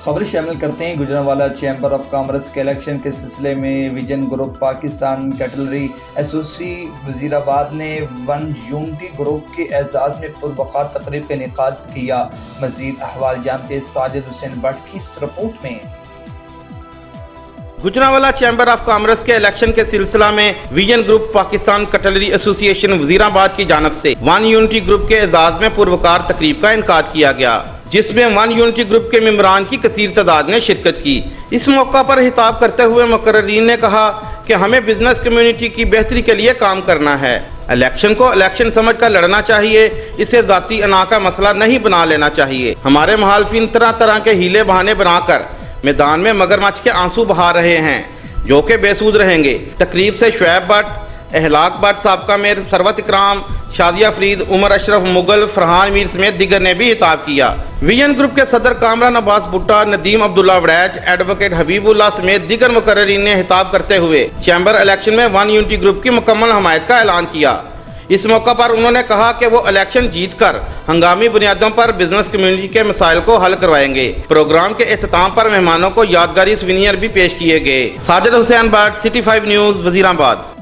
خبر شامل کرتے ہیں گجرانوالہ چیمبر آف کامرس کے الیکشن کے سلسلے میں ویژن گروپ پاکستان کیٹلری ایسوسی وزیر آباد نے ون یونٹی گروپ کے اعزاز میں پروقار تقریب کا انعقاد کیا۔ مزید احوال جانتے ساجد حسین بٹ کی اس رپورٹ میں۔ گجرانوالہ چیمبر آف کامرس کے الیکشن کے سلسلہ میں ویژن گروپ پاکستان کٹلری ایسوسی ایشن وزیر آباد کی جانب سے ون یونٹی گروپ کے اعزاز میں پروقار تقریب کا انعقاد کیا گیا، جس میں ون یونٹی گروپ کے ممبران کی کثیر تعداد نے شرکت کی۔ اس موقع پر خطاب کرتے ہوئے مقررین نے کہا کہ ہمیں بزنس کمیونٹی کی بہتری کے لیے کام کرنا ہے، الیکشن کو الیکشن سمجھ کر لڑنا چاہیے، اسے ذاتی انا کا مسئلہ نہیں بنا لینا چاہیے۔ ہمارے مخالفین طرح طرح کے ہیلے بہانے بنا کر میدان میں مگرمچھ کے آنسو بہا رہے ہیں جو کہ بے سود رہیں گے۔ تقریب سے شعیب بٹ، احلاق بٹ، سابقہ میئر ثروت اکرام، شادیہ فرید، عمر اشرف مغل، فرحان میر سمیت دیگر نے بھی خطاب کیا۔ ویژن گروپ کے صدر کامران عباس بھٹا، ندیم عبداللہ وڑیچ، ایڈوکیٹ حبیب اللہ سمیت دیگر مقررین نے خطاب کرتے ہوئے چیمبر الیکشن میں ون یونٹی گروپ کی مکمل حمایت کا اعلان کیا۔ اس موقع پر انہوں نے کہا کہ وہ الیکشن جیت کر ہنگامی بنیادوں پر بزنس کمیونٹی کے مسائل کو حل کروائیں گے۔ پروگرام کے اختتام پر مہمانوں کو یادگاری سوینئر بھی پیش کیے گئے۔ ساجد حسین بٹ، سٹی 5 نیوز، وزیر آباد۔